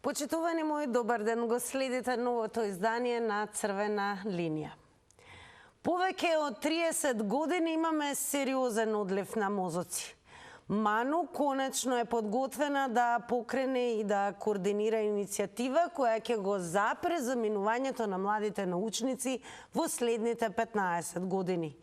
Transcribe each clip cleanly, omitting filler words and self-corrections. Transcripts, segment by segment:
Почитувани мои, добар ден, го следите новото издание на Црвена линија. Повеќе од 30 години имаме сериозен одлив на мозоци. Ману конечно е подготвена да покрене и да координира иницијатива која ќе го запре заминувањето на младите научници во следните 15 години.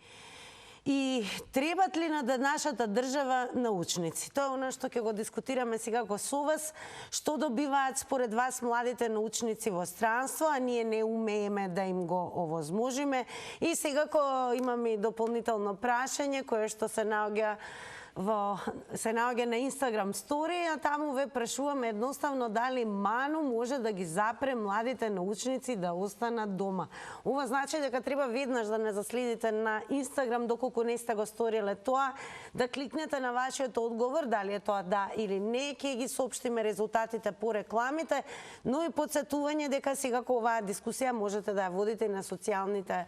И требат ли на нашата држава научници? Тоа е она што ќе го дискутираме сега со вас. Што добиваат според вас младите научници во странство, а ние не умееме да им го овозможиме? И сега имаме и дополнително прашање кое што се наоѓа на Инстаграм стори, а таму ве прашуваме едноставно дали Ману може да ги запре младите научници да останат дома. Ова значи дека треба веднаш да не заследите на Инстаграм доколку не сте го сториле тоа, да кликнете на вашиот одговор, дали е тоа да или не, ќе ги соопштиме резултатите по рекламите, но и подсетување дека сега оваа дискусија можете да ја водите на социјалните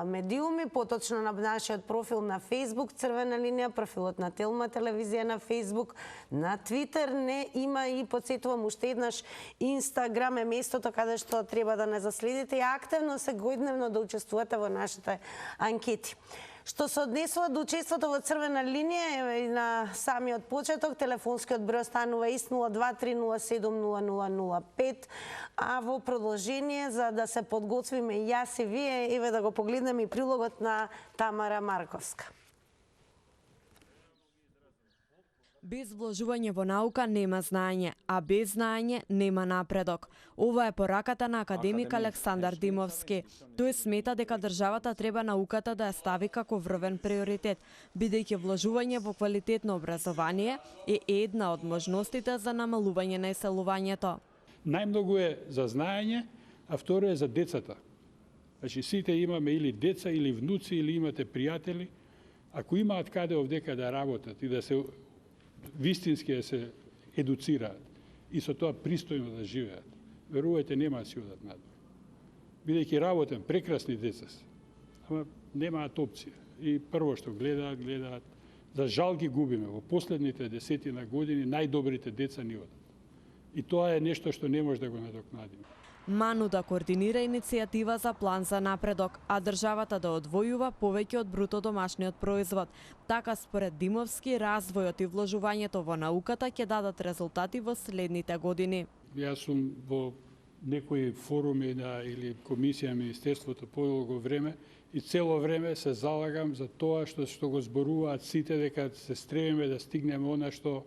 медиуми, поточно на нашиот профил на Facebook Црвена линија, профилот на Телма телевизија на Facebook, на Twitter не има и подсетувам уште еднаш Инстаграм е местото каде што треба да не заследите и активно секојдневно да учествувате во нашите анкети. Што се однесува до учеството во Црвена линија и на самиот почеток, телефонскиот број останува ист 023070005, а во продолжение за да се подготвиме јас и вие, еве да го погледнеме и прилогот на Тамара Марковска. Без вложување во наука нема знаење, а без знаење нема напредок. Ова е пораката на академик Александар Димовски. Тој смета дека државата треба науката да ја стави како врвен приоритет, бидејќи вложување во квалитетно образование е една од можностите за намалување на иселувањето. Најмногу е за знаење, а второ е за децата. Значи сите имаме или деца или внуци или имате пријатели, ако имаат каде овдека да работат и да се вистински да се едуцираат и со тоа пристојно да живеат, верувајте нема да си одат надвор. Бидејќи работен, прекрасни деца се, ама немаат опција. И прво што гледаат, за жал ги губиме. Во последните 10 години најдобрите деца ни одат. И тоа е нешто што не може да го надокнадиме. Ману да координира иницијатива за план за напредок, а државата да одвојува повеќе од бруто домашниот производ. Така според Димовски, развојот и вложувањето во науката ќе дадат резултати во следните години. Јас сум во некои форуми или комисија на Министерството подолго време и цело време се залагам за тоа што го зборуваат сите, дека се стремиме да стигнеме она што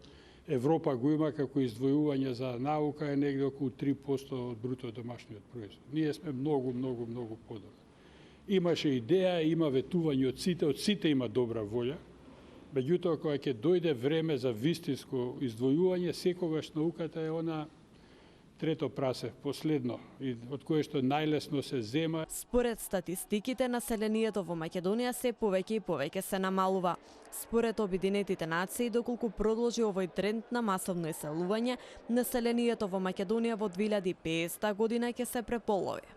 Европа го има како издвојување за наука е негде околу 3% од бруто домашниот производ. Ние сме многу подобро. Имаше идеја, има ветување од сите има добра волја, меѓутоа кога ќе дојде време за вистинско издвојување, секогаш науката е она трето прасе, последно, и од кое што најлесно се зема. Според статистиките, населението во Македонија се повеќе и повеќе се намалува. Според Обединетите нации, доколку продолжи овој тренд на масовно иселување, населението во Македонија во 2050 година ќе се преполови.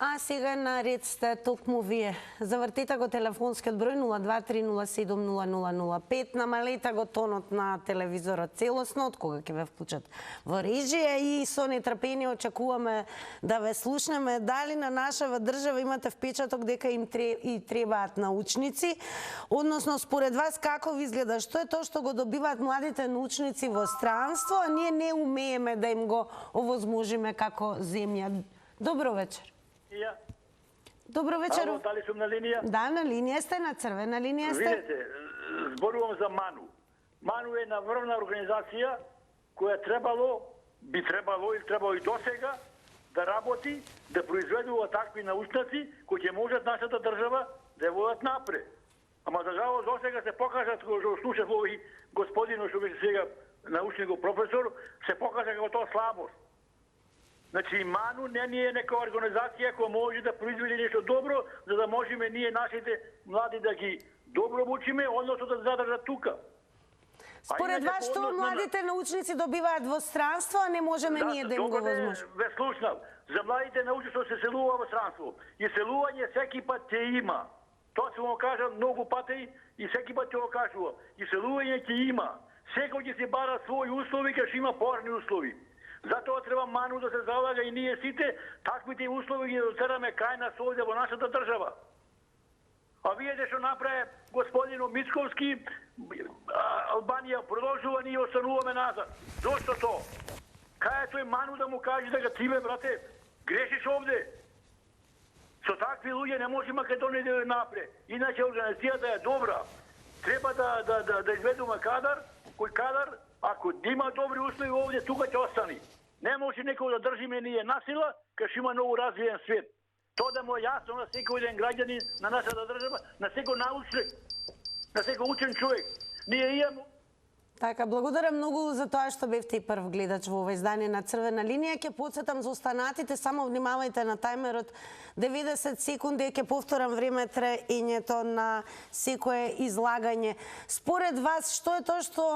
А сега на ред сте токму вие. Завртете го телефонскиот број 023070005, намалете го тонот на телевизорот целосно, од кога ќе ве вклучат во режија и со нетрпение очекуваме да ве слушнеме. Дали на нашава држава имате впечаток дека им требаат научници? Односно, според вас, како ви изгледа? Што е тоа што го добиваат младите научници во странство, а ние не умееме да им го овозможиме како земја? Добро вечер. Добро вечер. Ало, дали сум на линија? Да, на линија сте, на Црвена линија сте. Видете, зборувам за Ману. Ману е една врвна организација која би требало и досега да работи, да произведува такви научници кои ќе можат нашата држава да ја водат напред. Ама за жалост досега се покажат, кога слушав овој господино што беше сега научников професор, се покажа како тоа слабост. Значи, Ману не е нека организација која може да произведе нешто добро, за да можеме ние нашите млади да ги добро обучиме, односно да задржат тука. Според вас, што младите научници добиваат во странство, а не можеме ние да им го возможиме? Ве слушнав. За младите научници се селува во странство. И селување секи пат ќе има. Тоа се го кажа многу пати и секи пат ќе го кажува. И селување ќе има. Секој ќе си бара своји услови, кај има порни услови. Затоа треба ману да се залага и ние сите таквите услови ги дотераме кај нас овде во нашата држава. А видите што направи господино Мицковски, Албанија продолжува, ние остануваме назад. Зошто то? Кај е тој ману да му каже дека ти бе, брате, грешиш овде? Со такви луѓе не може Македонија да напре. Иначе организацијата е добра. Треба да изведуме кадар, кој кадар, ако има добри услови овде, тука ќе остани. Не може некој да држиме ние насила, кај има многу развиен свет. Тоа да му е јасно на секој ден граѓанин на нашата држава, на секој научник, на секој учен човек. Ние имаме. Така, благодарам многу за тоа што бевте и прв гледач во ова издание на Црвена линија. Ќе потсетам за останатите, само внимавајте на тајмерот 90 секунди, ќе повторам време траењето на секое излагање. Според вас, што е тоа што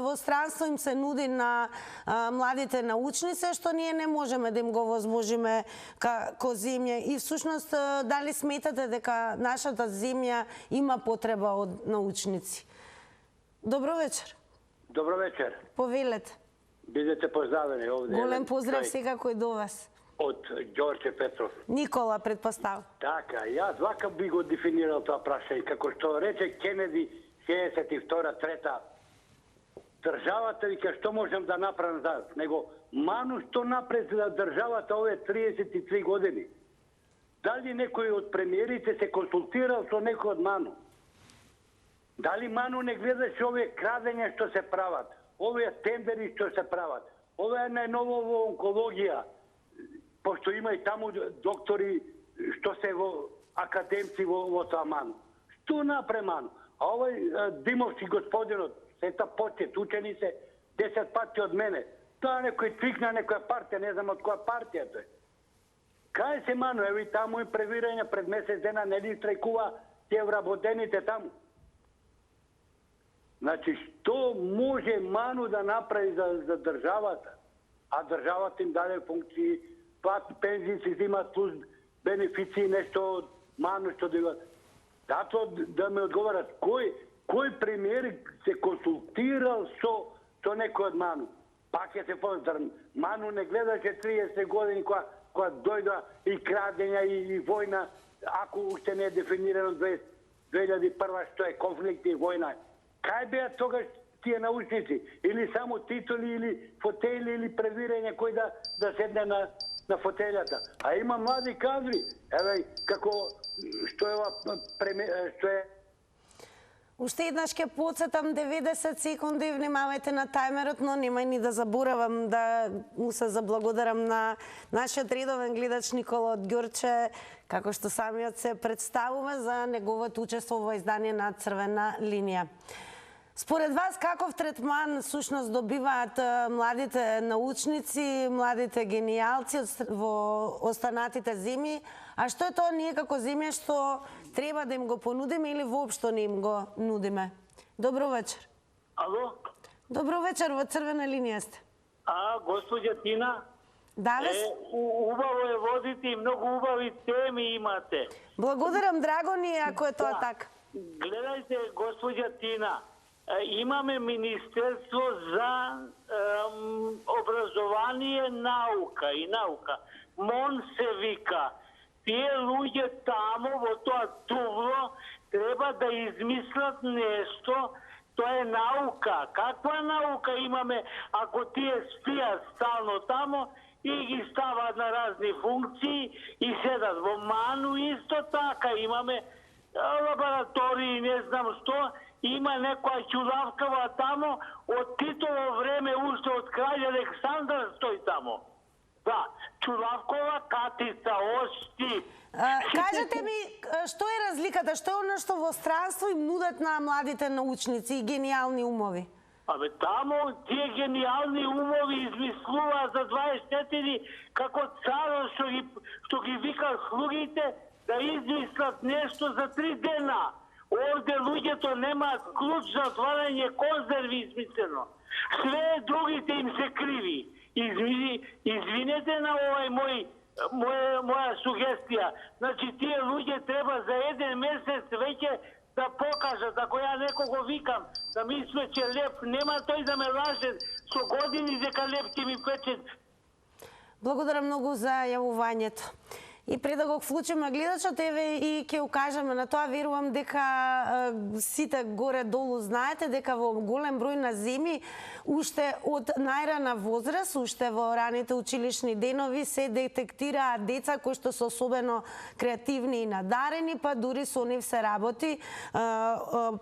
во странство им се нуди на младите научници, што ние не можеме да им го возможиме како земја? И всушност, дали сметате дека нашата земја има потреба од научници? Добро вечер. Добро вечер. Повелете. Бидете поздравени овде. Голем поздрав секако и до вас. Од Ѓорче Петров. Никола, предпостав. Така, јас вака би го дефинирал тоа прашање. Како што рече Кенеди 62-3, државата вика што можам да направам за него. Ману што напред за државата овие 33 години. Дали некој од премиерите се консултирал со некој од Ману? Дали Ману не гледаш овие крадења што се прават, овие тендери што се прават, овие најново во онкологија, пошто има и таму доктори што се во академци во тоа Ману. Што напре Ману? А овој Димовски господинот, сета почет, учени се 10 пати од мене. Тоа некој трик на некоја партија, не знам од која партија тој. Кај се Ману? Ево и таму и превирање пред месец дена, не ли страјкува тие вработените таму? Значи, што може Ману да направи за државата? А државата им даде функции, плат, пензии се взимат, плюс бенефиции, нешто од Ману што да имат. Затоа да ме одговарат, кој премиер се консултирал со некој од Ману? Пак ќе се поздрам. Ману не гледаше 30 години кога дојда и крадења и војна, ако уште не е дефинирано 2001 што е конфликт и војна. Кај беа тогаш тие научници? Или само титули, или фотели, или превирање кој да седне на фотелјата? А има млади кадри. Еве, како што е Уште еднаш ќе потсетам 90 секунди, внимавајте на тајмерот, но немај ни да заборавам да му се заблагодарам на нашиот редовен гледач Никола од Ѓорче, како што самиот се представува за неговото учество во издание на Црвена линија. Според вас, каков третман сушност добиваат младите научници, младите гениалци во останатите земји, а што е тоа ние како земја што треба да им го понудиме или воопшто не им го нудиме? Добро вечер. Ало? Добро вечер, во Црвена линија сте. Госпоѓа Тина? Да, убаво е водите и многу убави теми имате. Благодарам, драго ни е ако е тоа така. Гледајте, госпоѓа Тина, имаме Министерство за образование, наука и наука. МОН се вика. Тие луѓе таму во тоа тувло треба да измислат нешто. Тоа е наука. Каква наука имаме ако тие спијат стално тамо и ги стават на разни функции и седат во Ману? Исто така имаме лаборатории, не знам што. Има некоја чулавкава тамо, од Титово време уште од краљ Александар стои тамо. Да, Чулавкова, Катица, Ости. Кажете ми, што е разликата? Што е оно што во странство им нудат на младите научници и гениални умови? Тамо тие гениални умови измислуваат за 24 како царо што ги викат слугите да измислат нешто за 3 дена. Овде луѓето немаат клуч за отварање конзерви измислено. Све другите им се криви. Извинете на овај моја сугестија. Значи, тие луѓе треба за 1 месец веќе да покажат, ако ја некого викам, да мисле че леп, нема тој да ме лаже со години дека леп ќе ми пече. Благодарам многу за јавувањето. И пред да го вклучиме гледачот, еве и ќе укажеме на тоа, верувам дека сите горе-долу знаете дека во голем број на земји уште од најрана возраст, уште во раните училишни денови се детектираат деца кои што се особено креативни и надарени, па дури со нив се работи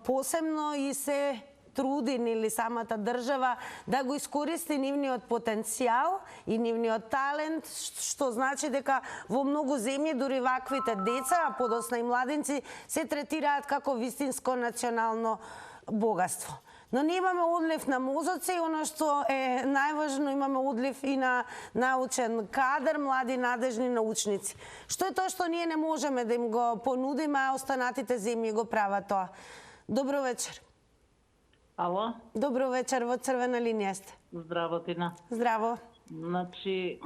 посебно и се труди или самата држава да го искористи нивниот потенцијал и нивниот талент, што значи дека во многу земји дури ваквите деца, а подосна и младинци, се третираат како вистинско национално богатство. Но ние имаме одлив на мозоци, оно што е најважно, имаме одлив и на научен кадар, млади надежни научници. Што е тоа што ние не можеме да им го понудиме, а останатите земји го прават тоа? Добро вечер. Ало? Добро вечер, во црвена линија сте. Здраво, Тина. Здраво. Значи,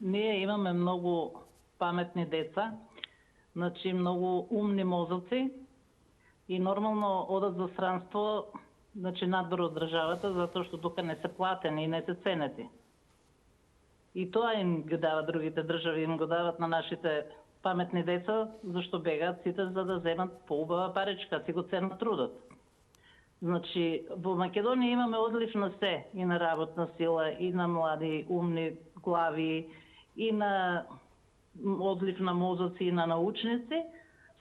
ние имаме многу паметни деца, значи многу умни мозоци и нормално одат за странство, значи надвор од државата, затоа што тука не се платени и не се ценети. И тоа им ги дават другите држави, им го дават на нашите паметни деца, зашто бегаат сите за да земат поубава паричка, си го ценат трудот. Значи, во Македонија имаме одлив на се, и на работна сила, и на млади, умни глави, и на одлив на мозоци, и на научници,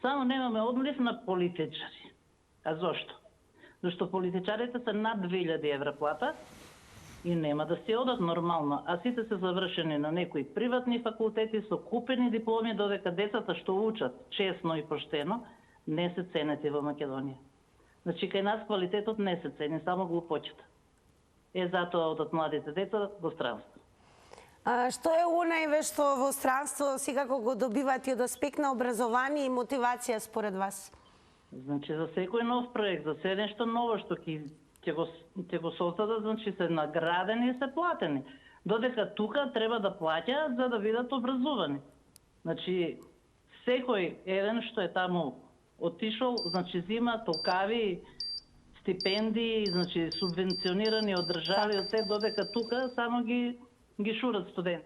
само немаме одлив на политичари. А зошто? Зашто политичарите се над 2000 евра плата и нема да си одат нормално, а сите се завршени на некои приватни факултети со купени дипломи, додека децата што учат честно и поштено не се ценети во Македонија. Значи, кај нас квалитетот не се цени, само глупочета. Затоа одат младите деца во странство. Што е онајве што во странство секако го добивате од аспект на образование и мотивација според вас? Значи, за секој нов проект, за се нешто ново што ќе го создадат, значи се наградени и се платени. Додека тука треба да плаќаат за да бидат образувани. Значи, секој еден што е таму отишол, значи зима толкави стипендии, значи субвенционирани од држави, од се, додека тука само ги шурат студенти.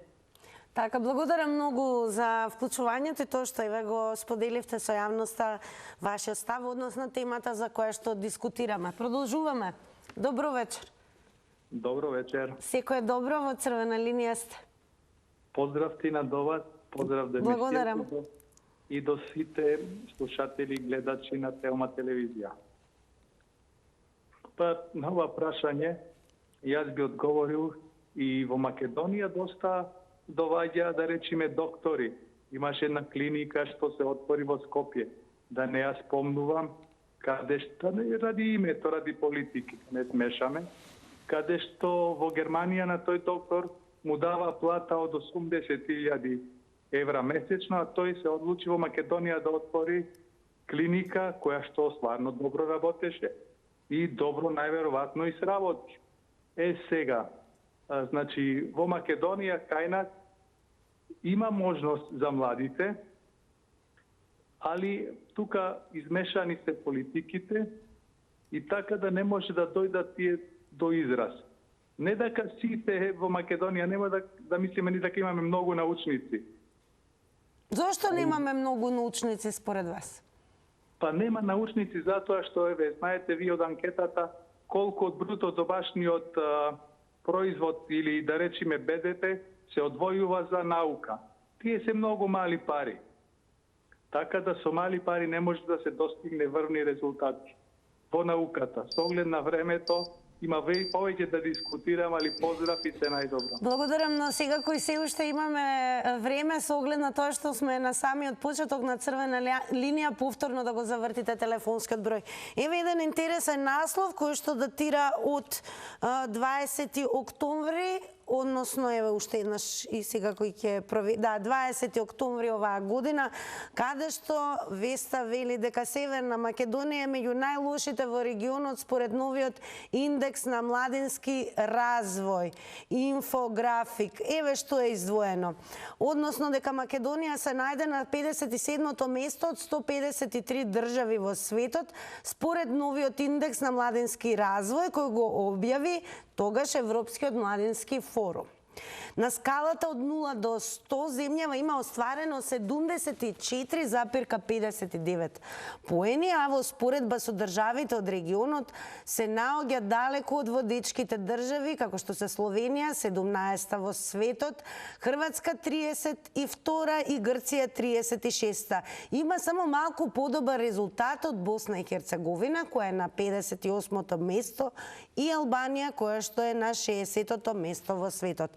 Така, благодарам многу за вклучувањето и тоа што еве го споделивте со јавноста вашиот став односно темата за која што дискутираме. Продолжуваме. Добро вечер. Добро вечер. Секој е добро, во црвена линија сте. Поздрав ти на до вас, поздрав до Благодарам. И до сите слушатели и гледачи на Телма телевизија. Па, на ова прашање, јас би одговорил и во Македонија доста доваѓа, да речеме, доктори. Имаше една клиника што се отвори во Скопје, да не ја спомнувам, каде што, не ради името, ради политики, не смешаме, каде што во Германија на тој доктор му дава плата од 80.000 евра месечно, а тој се одлучи во Македонија да отвори клиника која што стварно добро работеше и добро најверојатно и сработи. Сега, значи во Македонија кај нас има можност за младите, али тука измешани се политиките и така да не може да дојдат тие до израз. Не дека сите во Македонија нема да мислиме ни дека имаме многу научници. Зошто немаме многу научници според вас? Па нема научници затоа што, еве, знаете ви од анкетата колку од бруто домашниот производ или да речеме БДП се одвојува за наука. Тие се многу мали пари. Така да со мали пари не може да се достигне врвни резултати во науката. Со оглед на времето има повеќе да дискутирам, али поздрав и се најдобро. Благодарам, но сега кој се уште имаме време со оглед на тоа што сме на самиот почеток на црвена линија, повторно да го завртите телефонскиот број. Еве еден интересен наслов кој што датира од 20 октомври односно еве уште еднаш и сега кој ќе 20 октомври оваа година, каде што веста вели дека Северна Македонија е меѓу најлошите во регионот според новиот индекс на младински развој. Инфографик. Еве што е издвоено. Односно дека Македонија се најде на 57-то место од 153 држави во светот според новиот индекс на младински развој кој го објави тогаш Европскиот младински форум. На скалата од 0 до 100 земјава има остварено 74,59 поени, а во споредба со државите од регионот се наоѓа далеку од водечките држави, како што се Словенија, 17-та во светот, Хрватска 32-та и Грција 36-та. Има само малку подобар резултат од Босна и Херцеговина, која е на 58-то место, и Албанија, која што е на 60-то место во светот.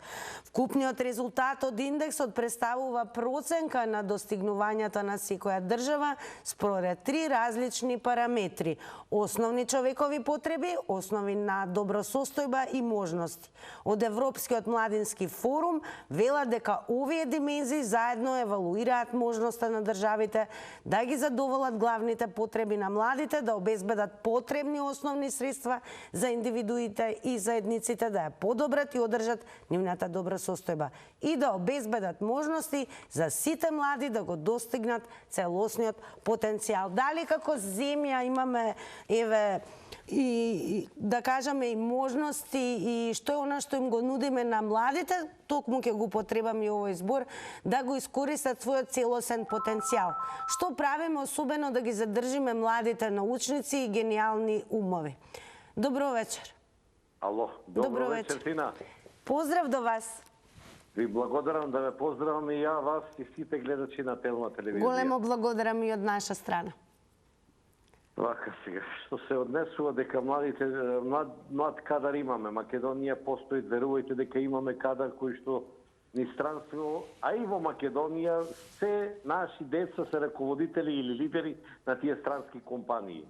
Вкупниот резултат од индексот представува проценка на достигнувањата на секоја држава според 3 различни параметри: основни човекови потреби, основи на добросостојба и можности. Од Европскиот младински форум велат дека овие димензии заедно евалуираат можноста на државите да ги задоволат главните потреби на младите, да обезбедат потребни основни средства за индивидуите и заедниците, да ја подобрат и одржат нивната добра состојба и да обезбедат можности за сите млади да го достигнат целосниот потенцијал. Дали како земја имаме и да кажеме и можности и што е она што им го нудиме на младите, токму ќе го потребам и овој збор, да го искористат својот целосен потенцијал. Што правиме особено да ги задржиме младите научници и гениални умови? Добро вечер. Ало, добро вечер, Тина. Поздрав до вас. Ви благодарам, да ве поздравам и ја вас и сите гледачи на Телма телевизија. Големо благодарам и од наша страна. Вака сега, што се однесува дека младите, млад кадар имаме. Македонија постои, верувајте дека имаме кадар кој што ни странство, а и во Македонија се наши деца се раководители или лидери на тие странски компании.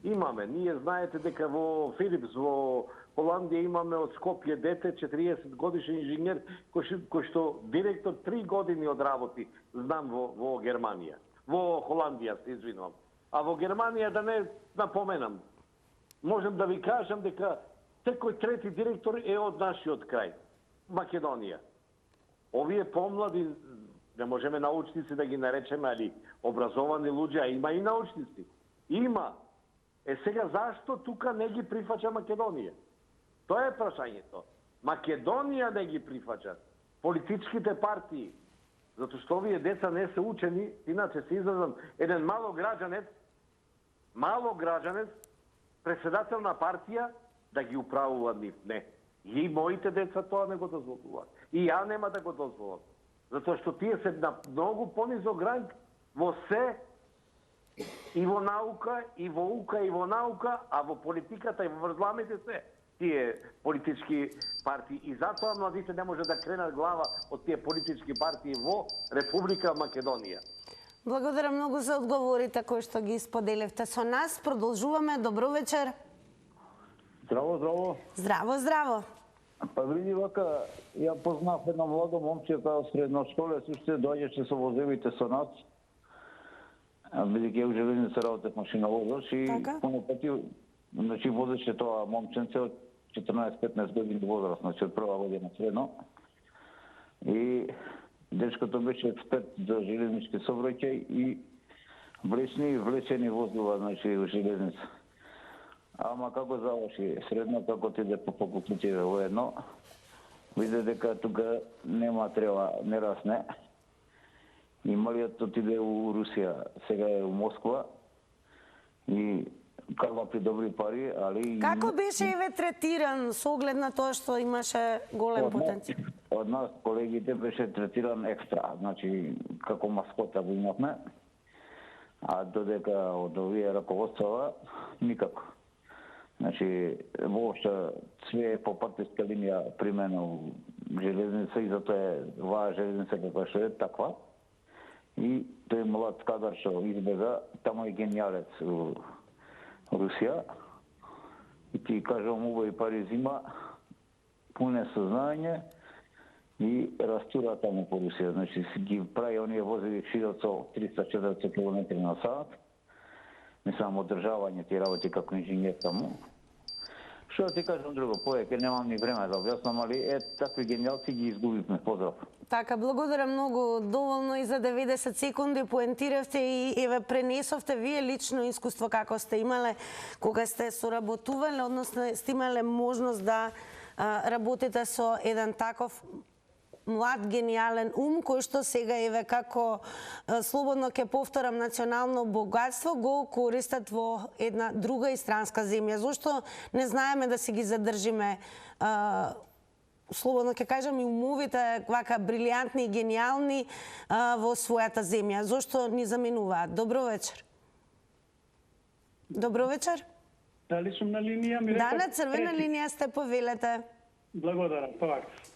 Имаме, ние знаете дека во Филипс, во Холандија имаме од Скопје дете, 40 годишен инженер, кој што директор 3 години одработи, знам во Германија. Во Холандија, се извинувам. А во Германија, да не напоменам, можем да ви кажам дека секој трети директор е од нашиот крај, Македонија. Овие помлади, не можеме научници да ги наречеме, али образовани луѓе, а има и научници. Има. Сега зашто тука не ги прифаќа Македонија? Тоа е прашањето. Македонија не ги прифаќа. Политичките партии. Затоа што овие деца не се учени, иначе се изразам, еден мало граѓанец, председател на партија, да ги управува нив. Не. И моите деца тоа не го дозволуваат. И ја нема да го дозволам. Затоа што тие се на многу понизок ранг во се, и во наука, и во ука, и во наука, а во политиката и во врзламите се тие политички партии. И затоа младите не може да кренат глава од тие политички партии во Република Македонија. Благодарам многу за одговорите кои што ги споделивте со нас. Продолжуваме. Добро вечер. Здраво, здраво. Здраво, здраво. Па види вака, ја познав едно младо момче као средношколец, уште доаѓаше со возевите со нас. Бидејќи ја у железница работев машиновозач и понапати, значи возеше тоа момченце од 14-15 години возраст, значи од прва година средно. И дечкото беше експерт за железнички сообраќај и влечни и влечени возила, значи у железница. Ама како заврши средно, како отиде по факултетиве воедно, виде дека тука нема треба, не расне. И малиот отиде у Русија, сега е у Москва и калапи добри пари, али... Како беше еве третиран со оглед на тоа што имаше голем потенцијал? Од нас, колегите, беше третиран екстра, значи како маскота го имавме, а додека од овие раководствава, никако. Значи, воопшто све е по партиска линија примено железница и затоа е оваа железница каква што е таква. И тој млад кадар што избега, тамо е гениалец у Русија. И ти кажам, убави пари зима, пуне сознање, и растура таму по Русија. Значи ги прави оние возови широко 300-400 км на сат. Не само одржавање ти работи како инженер таму. Што ти кажам друго, повеќе немам ни време да објаснам, али такви гениалци ги изгубивме. Поздрав. Така, благодарам многу, доволно и за 90 секунди поентиравте и еве пренесовте вие лично искуство како сте имале кога сте соработувале, односно сте имале можност да работите со еден таков млад гениален ум кој што сега еве како слободно ќе повторам национално богатство го користат во една друга и странска земја. Зошто не знаеме да си ги задржиме слободно ќе кажам и умовите вака брилијантни и гениални во својата земја? Зошто ни заменуваат? Добро вечер. Добро вечер. Дали сум на линија? Да, на црвена линија сте, повелете. Благодарам.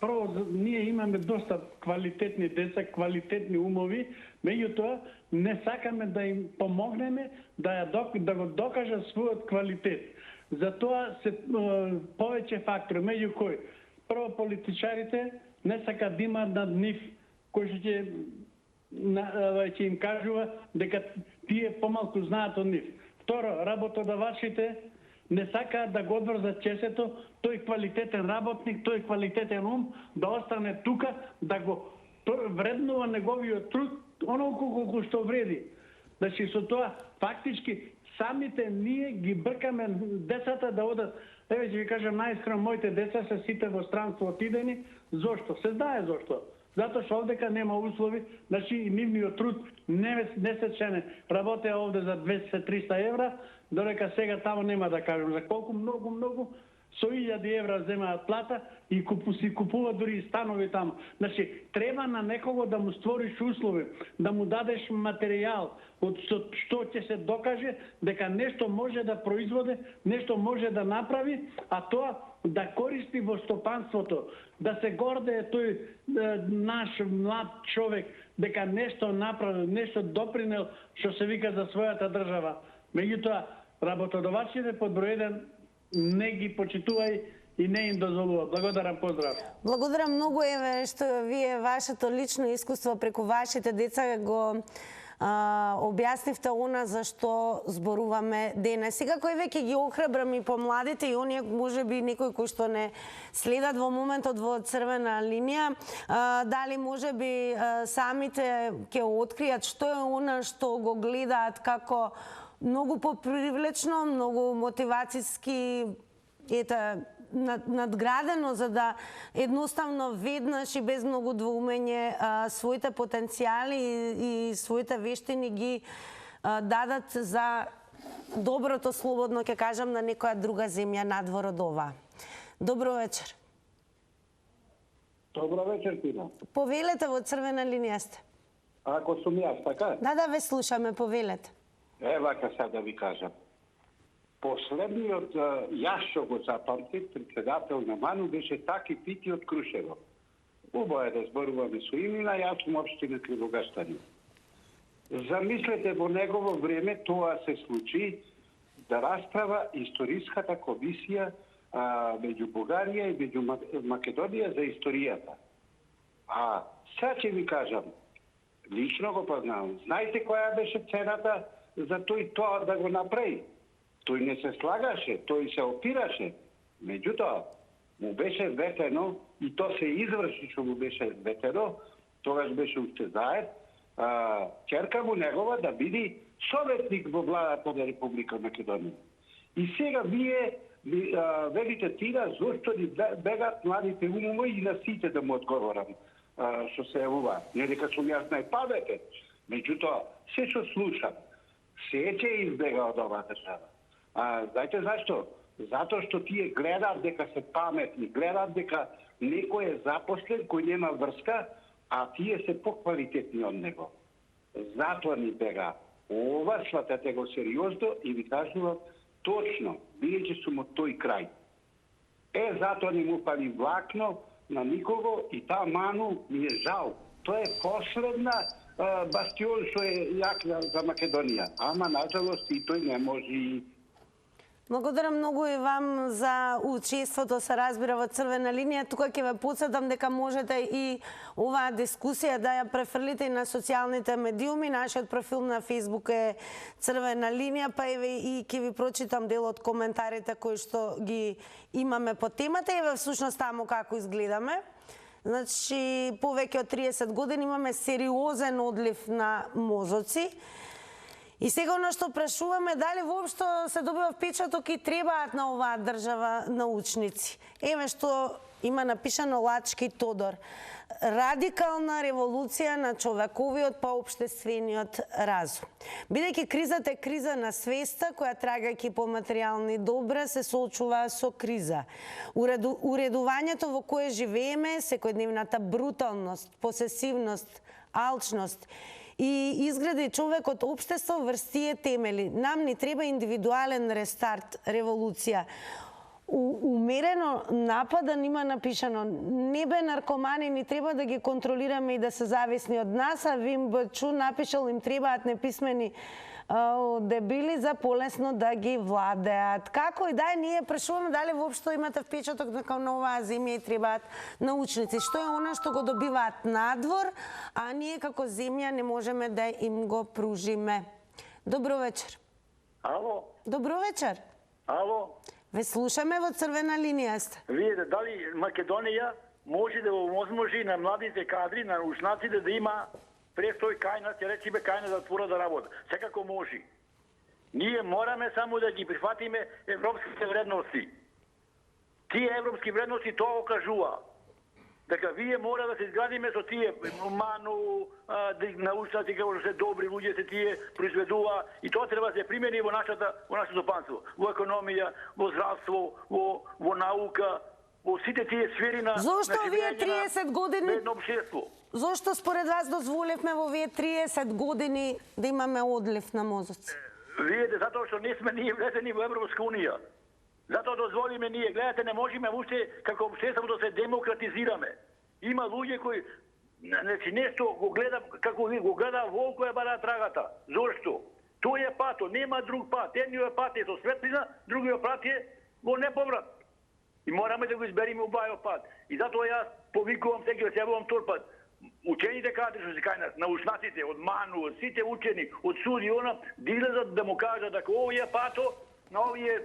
Прво, ние имаме доста квалитетни деца, квалитетни умови, меѓутоа не сакаме да им помогнеме да го докажат својот квалитет. Затоа се повеќе фактори, меѓу кои прво политичарите не сакаат да имаат над нив кој ќе им кажува дека тие помалку знаат од нив. Второ, работодавачите не сакаат да го одврзат чесето, тој квалитетен работник, тој квалитетен ум да остане тука, да го вреднува неговиот труд онолку колку што вреди. Значи со тоа фактички самите ние ги бркаме децата да одат. Еве ќе ви кажам најискрено, моите деца се сите во странство отидени. Зошто? Се знае зошто. Затоа што овдека нема услови, значи и нивниот труд не се цене. Работеа овде за 200-300 евра, додека сега тамо нема да кажам за колку многу со 1000 евра земаат плата и си купуваат дури и станови таму. Значи, треба на некого да му створиш услови, да му дадеш материјал, од што ќе се докаже дека нешто може да производи, нешто може да направи, а тоа да користи во стопанството, да се гордее тој наш млад човек, дека нешто направил, нешто допринел, што се вика за својата држава. Меѓутоа, работодавачите под број 1 не ги почитувај и не им дозволува. Благодарам, поздрав. Благодарам многу, еве, што вие вашето лично искуство преку вашите деца го објаснивте она за што зборуваме денес. Сега кој веќе ги охрабрам и помладите и оние можеби некои кои што не следат во моментот во црвена линија, дали можеби самите ќе откријат што е она што го гледаат како многу попривлечно, многу мотивацијски надградено, за да едноставно веднаш и без многу двоумење своите потенцијали и своите вештини ги дадат за доброто, слободно ќе кажам, на некоја друга земја надвор од ова. Добро вечер. Добро вечер, Тина. Повелете, во црвена линија сте. Ако сум јас, така? Да, ве слушаме, повелете. Вака сега да ви кажам. Последниот јас што го запамтив, председател на МАНУ, беше Таки Пити од Крушево. Убаво е да зборуваме со имена, јас сум општина Кривогастани. Замислете, во негово време тоа се случи да расправа историската комисија меѓу Бугарија и меѓу Македонија за историјата. А сега ќе ви кажам, лично го познавам. Знаете која беше цената за тој тоа да го направи? Тој не се слагаше, тој се опираше. Меѓутоа, му беше ветено, и то се изврши што му беше ветено, тогаш беше уште заед, ќерка му негова да биде советник во владата на Република Македонија. И сега вие велите Тина, зошто ни бегат младите умови и на сите да му одговорам што се јавува. Не дека сум јас најпаметен, меѓутоа, се што слушам, се ќе избега од оваа држава. Знаете зашто? Затоа што тие гледаат дека се паметни, гледаат дека некој е запослен кој нема врска, а тие се поквалитетни од него. Затоа ни бега. Ова сватете го сериозно и ви кажувам точно, бидејќи сум од тој крај. Затоа ни му пали влакно на никого и таа МАНУ ми е жал. Тоа е последна бастион што е јак за Македонија. Ама, нажалост, и тој не може. Благодарам многу и вам за учеството, се разбира, во Црвена линија. Тука ќе ве потсетам дека можете и оваа дискусија да ја префрлите и на социјалните медиуми. Нашиот профил на Facebook е Црвена линија, па еве и ќе ви прочитам дел од коментарите кои што ги имаме по темата. Еве всушност таму како изгледаме. Значи, повеќе од 30 години имаме сериозен одлив на мозоци. И сега оно што прашуваме, дали воопшто се добива впечаток и требаат на оваа држава научници. Еве што има напишано Лачки Тодор. Радикална револуција на човековиот па општествениот разум. Бидејќи кризата е криза на свеста, која трагајќи по материјални добра се соочува со криза. Уредувањето во кое живееме, секојдневната бруталност, посесивност, алчност и изгради човекот општество врз тие темели. Нам ни треба индивидуален рестарт, револуција. Умерено нападан има напишано. Не бе наркомани, ни треба да ги контролираме и да се зависни од нас, а Вим Бчу напишал им требаат неписмени дебили за полесно да ги владеат. Како и да ние прашуваме дали воопшто имате впечаток дека на оваа земја и требаат научници. Што е она што го добиваат надвор, а ние како земја не можеме да им го пружиме. Добро вечер. Ало. Добро вечер. Ало. Ве слушаме во Црвена линија сте. Вие дали Македонија може да овозможи на младите кадри, на научниците да има престој кајна, ќе речеме кајна да отвора да работа. Секако може. Ние мораме само да ги прифатиме европските вредности. Тие европски вредности тоа окажува. Дека вие мора да се изградиме со тие ману, научници како се добри луѓе се тие произведува и тоа треба да се примени во нашето панство, во економија, во здравство, во наука, во сите тие сфери на Зошто вие 30 години едно општество. Зошто според вас дозволивме во овие 30 години да имаме одлив на мозоци? Вие затоа што не сме ние влезени во Европска унија. Затоа дозволиме ние, гледате, не можеме уште како општество да се демократизираме. Има луѓе кои значи нешто го гледа како го гледа волк кој бара трагата. Зошто? Тој е пато, нема друг пат. Едниот пат е со светлина, другиот пат е во неповрат. И мораме да го избериме обајот пат. И затоа јас повикувам секој се јавувам тој пат. Учените кадри што се кајнат, научниците од МАНУ, од сите учени, од суди, да излезат да му кажат дека овие пато на овие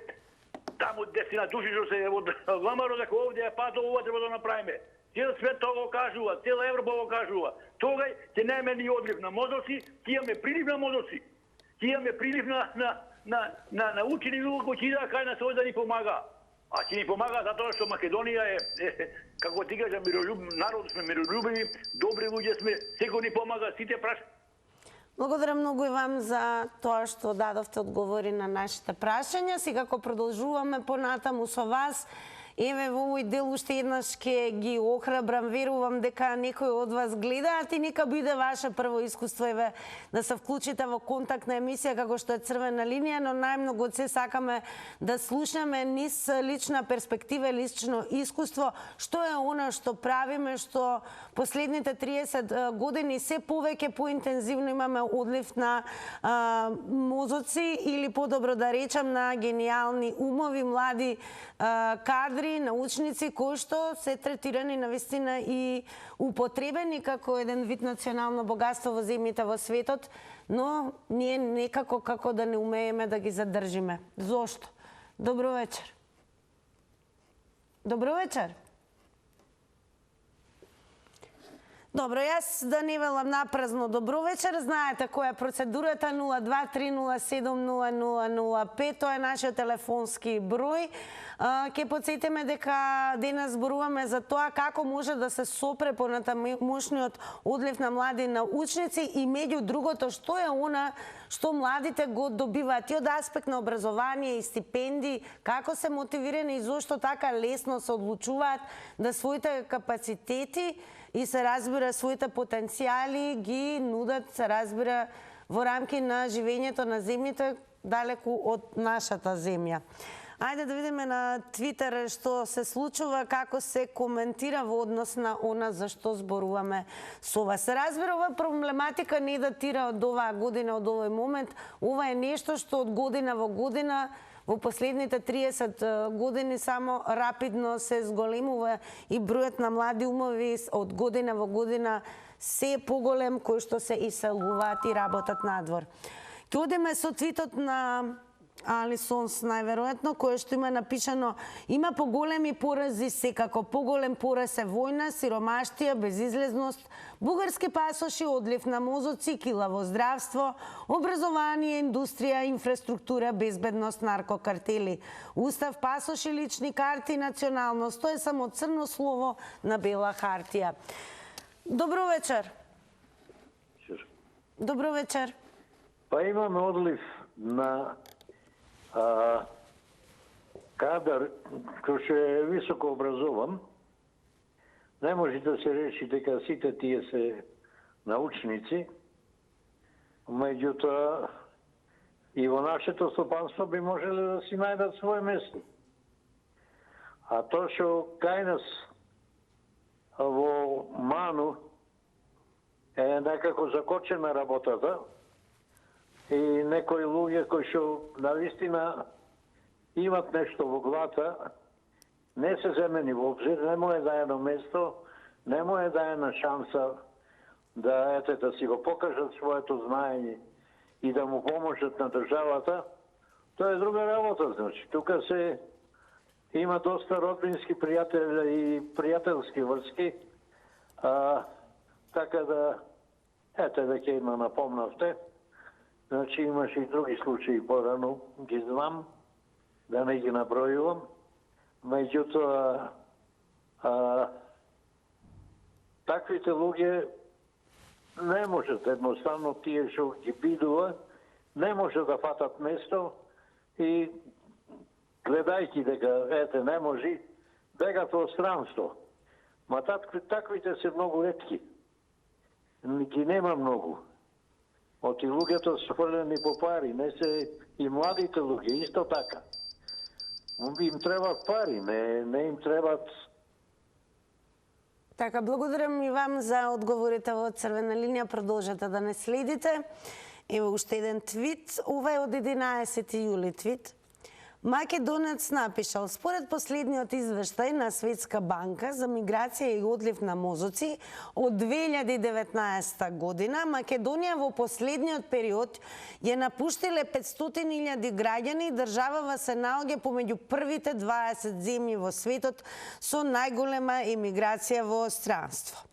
таму 10 души што се од ВМРО, дека овде е пато, ова треба да направиме. Цел свет тоа го кажува, цела Европа го кажува. Тогај ќе немаме ни одлив на мозоци, ќе имаме прилив на мозоци. Ќе имаме прилив на учени луѓе кои ќе идат кај нас овде да ни помага. А ќе ни помага затоа што Македонија е како ти кажа, народ сме мирољубиви, добри луѓе сме, секој ни помага, сите праша. Благодарам многу и вам за тоа што дадовте одговори на нашите прашања. Сега како продолжуваме понатаму со вас, еве во овој дел уште еднаш ќе ги охрабрам, верувам дека некои од вас гледаат и нека биде ваше прво искуство еве да се вклучите во контактна емисија како што е Црвена линија, но најмногу од се сакаме да слушнеме низ лична перспектива, лично искуство, што е она што правиме, што последните 30 години се повеќе поинтензивно имаме одлив на мозоци или подобро да речам на гениални умови, млади кадри, научници кои што се третирани навистина и употребени како еден вид национално богатство во земјите во светот, но ние некако како да не умееме да ги задржиме. Зошто? Добро вечер. Добро вечер. Добро, јас да не велам напразно добро вечер. Знаете која е процедурата 0230700005, тоа е нашиот телефонски број. Ке подсетиме дека денес зборуваме за тоа како може да се сопре понатамошниот одлив на млади научници и меѓу другото што е она што младите го добиваат и од аспект на образование и стипендии, како се мотивирани и зошто така лесно се одлучуваат да своите капацитети и се разбира своите потенцијали ги нудат, се разбира, во рамки на живењето на земјите далеку од нашата земја. Ајде да видиме на Твитер што се случува, како се коментира во однос на она за што зборуваме со вас. Се разбира, ова проблематика не датира од оваа година, од овој момент. Ова е нешто што од година во година Во последните 30 години само рапидно се зголемува и бројот на млади умови од година во година се поголем кои што се иселуваат и работат надвор. Ќе одиме со твитот на Алисонс најверојатно, кое што има напишано: има поголеми порази секако, поголем пораз е војна, сиромаштија, безизлезност, бугарски пасоши, одлив на мозоци, килаво здравство, образование, индустрија, инфраструктура, безбедност, наркокартели, устав, пасоши, лични карти, националност. Тоа е само црно слово на бела хартија. Добро вечер. Добро вечер. Па имаме одлив на кадар кој што е високо образован. Не може да се реши дека сите тие се научници, меѓутоа и во нашето стопанство би можеле да си најдат свое место. А тоа што кај нас во Ману е некако закочена работата и некои луѓе кои што навистина имат нешто во главата, не се земени во обзир, не му е даено место, не му е даена шанса да си го покажат своето знаење и да му поможат на државата. Тоа е друга работа, значи. Тука се има доста родбински пријатели и пријателски врски, така да, веќе има напомнавте. Значи имаше и други случаи порано, ги знам, да не ги набројувам. Меѓутоа, таквите луѓе не можат едноставно тие што ги бидува, не може да фатат место и гледајќи дека не може, бегат во странство. Ма таквите се многу ретки. Ги нема многу. Оти луѓето се фрлени по пари, не се и младите луѓе, исто така. Им требат пари, не им требат. Така, благодарам и вам за одговорите во Црвена линија. Продолжете да не следите. Ево уште еден твит. Ова е од 11 јули твит. Македонец напишал: според последниот извештај на Светска банка за миграција и одлив на мозоци од 2019 година, Македонија во последниот период ја напуштиле 500.000 граѓани и државава се наоѓа помеѓу првите 20 земји во светот со најголема емиграција во странство.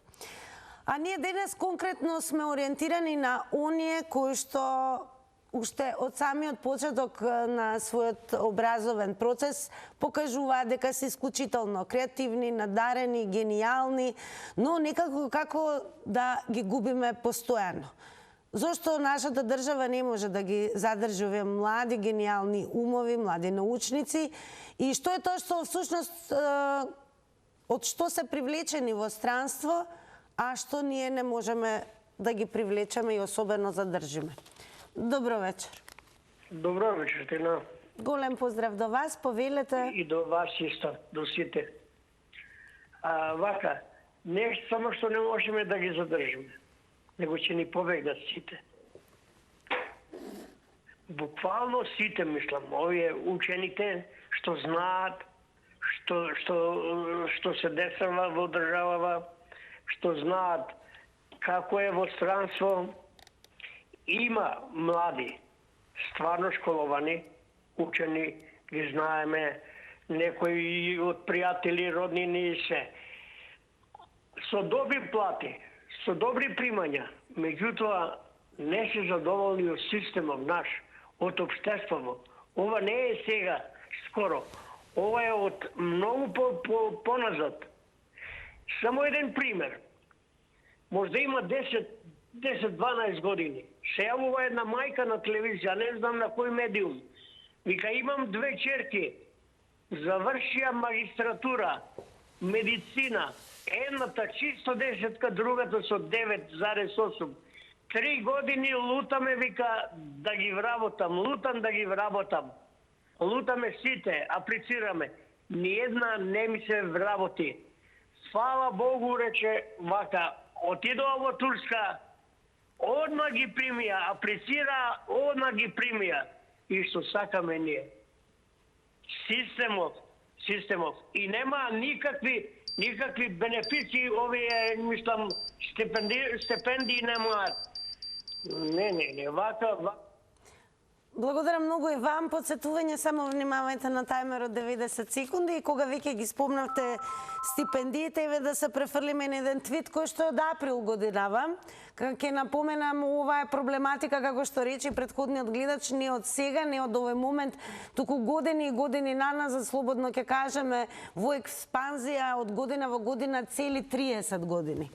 А ние денес конкретно сме ориентирани на оние кои што уште од самиот почеток на својот образовен процес покажуваат дека се исклучително креативни, надарени, гениални, но некако како да ги губиме постојано. Зошто нашата држава не може да ги задржи овие млади, гениални умови, млади научници и што е тоа што всушност од што се привлечени во странство, а што ние не можеме да ги привлечеме и особено задржиме. Добро вечер. Добро вечер, Тина. Голем поздрав до вас, повелете. И до вас исто, до сите. Вака, не само што не можеме да ги задржиме, него ќе ни побегнат сите. Буквално сите, мислам, овие учените што знаат, што се десава во државава, што знаат како е во странство. Има млади, стварно школовани, учени, ги знаеме, некои од пријатели, роднини и се. Со добри плати, со добри примања, меѓутоа не се задоволни од системот наш, од општеството. Ова не е сега, скоро. Ова е од многу поназад. Само еден пример. Можда има 10-12 години. Се јавува една мајка на телевизија, не знам на кој медиум. Вика, имам 2 черки, завршија магистратура, медицина, едната чисто 10, другата со 9,8. 3 години лутаме, вика, да ги вработам, лутам да ги вработам. Лутаме сите, аплицираме. Ниедна не ми се вработи. Фала Богу, рече, вака, отидоа во Турска, одма ги примија, аплицира, одма ги примија. И што сакаме ние. системов. И нема никакви бенефиции, овие, мислам, стипендии немаат. Не, вака. Благодарам многу и вам. Подсетување, само внимавајте на тајмерот 90 секунди и кога веќе ги спомнавте стипендиите, еве да се префрлиме на еден твит кој што е од април годинава. Ќе напоменам, ова е проблематика, како што рече претходниот гледач, не од сега, не од овој момент, туку години и години наназад, слободно ќе кажеме, во експанзија од година во година цели 30 години.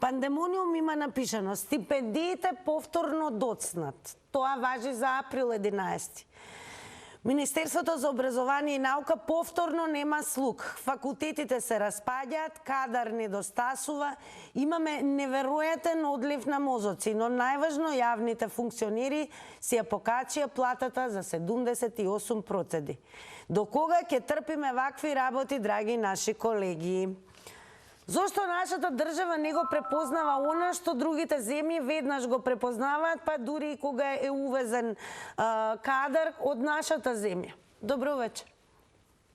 Пандемониум има напишано, стипендиите повторно доцнат. Тоа важи за април 11. Министерството за образование и наука повторно нема слух. Факултетите се распаѓаат, кадар недостасува, имаме неверојатен одлив на мозоци, но најважно јавните функционери си ја покачија платата за 78%. До кога ќе трпиме вакви работи, драги наши колеги? Зошто нашата држава не го препознава она што другите земји веднаш го препознаваат, па дури и кога е увезен кадар од нашата земја? Добро вечер.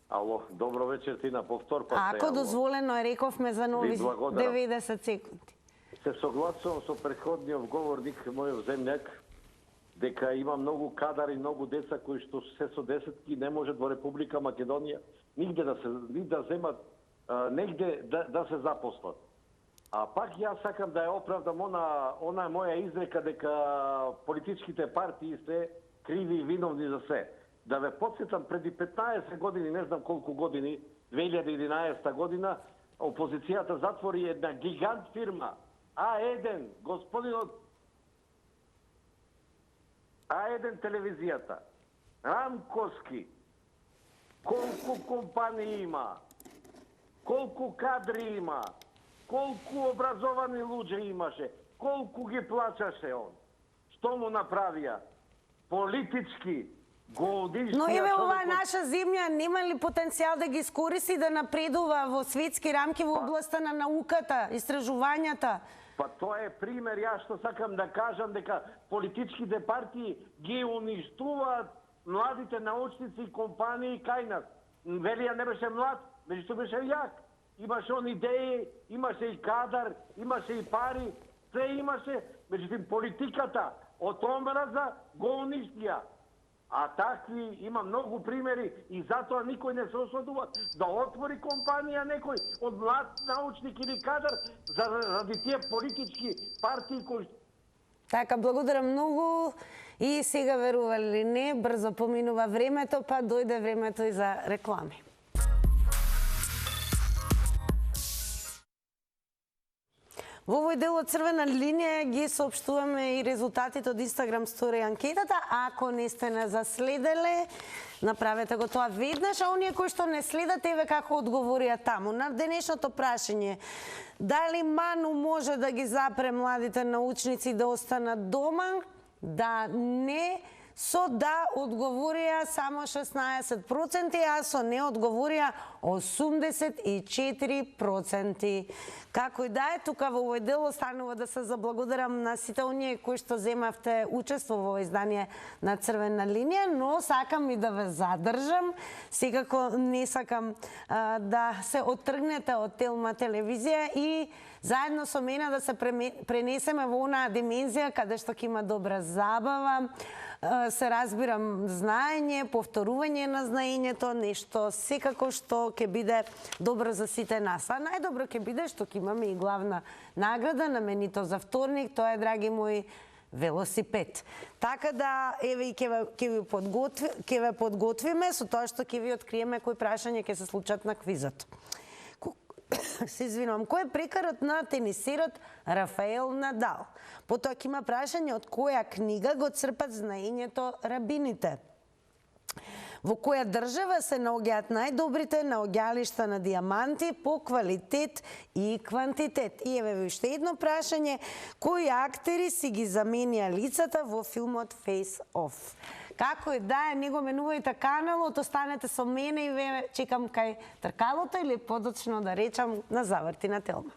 Ало, добро вечер ти на повтор. Ако дозволено, рековме за нови 90 секунди. Се согласувам со претходниот говорник, мојот земјак, дека има многу кадар и многу деца кои што се со десетки не можат во Република Македонија нигде да земат, негде да се запослат. А пак јас сакам да ја оправдам она моја изрека дека политичките партии се криви и виновни за се. Да ве подсетам, преди 15 години, не знам колку години, 2011 година, опозицијата затвори една гигант фирма, А1, господинот А1 телевизијата, Рамковски, колку компании има, колку кадри има, колку образовани луѓе имаше, колку ги плачаше он. Што му направија? Политички го одиштија. Но еве оваа наша земја нема ли потенцијал да ги искористи да напредува во светски рамки во областа на науката, истражувањата? Па тоа е пример, јас што сакам да кажам дека политичките партии ги уништуваат младите научници и компании кај нас. Велија не беше млад, меѓутоа беше јак. Имаше он идеи, имаше и кадар, имаше и пари, се имаше, меѓутоа политиката од омраза го уништија. А такви има многу примери и затоа никој не се осудува да отвори компанија некој од млад научник или кадар заради тие политички партии кои... Така, благодарам многу и сега верували ли не, брзо поминува времето, па дојде времето и за реклами. Во овој дел од Црвена линија ги соопштуваме и резултатите од Instagram Story анкетата. Ако не сте не заследеле, направете го тоа веднаш, а оние кои што не следат, еве како одговорија таму. На денешното прашање, дали Ману може да ги запре младите научници да останат дома? Да, не. Со да одговорија само 16%, а со не одговорија 84%. Како и да е, тука во овој дел останува да се заблагодарам на сите оние кои што земавте учество во издание на Црвена линија, но сакам и да ве задржам. Секако не сакам да се оттргнете од Телма телевизија и заедно со мене да се пренесеме во онаа димензија каде што ќе има добра забава, се разбирам знаење, повторување на знаењето, нешто секако што ќе биде добро за сите нас. А најдобро ќе биде што ќе имаме и главна награда на менито за вторник, тоа е, драги мои, велосипед. Така да, еве и ќе ве подготвиме со тоа што ќе ви откриеме кои прашања ќе се случат на квизот. Се извинувам, кој е прекарот на тенисерот Рафаел Надал? Потоа ќе има прашање од која книга го црпат знаењето рабините? Во која држава се наоѓаат најдобрите наоѓалишта на дијаманти по квалитет и квантитет? И еве уште едно прашање, кои актери си ги заменија лицата во филмот Face Off? Како и да е, не го менувајте каналот, останете со мене и ве чекам кај тркалото или подоцно да речам на заврти на Телма.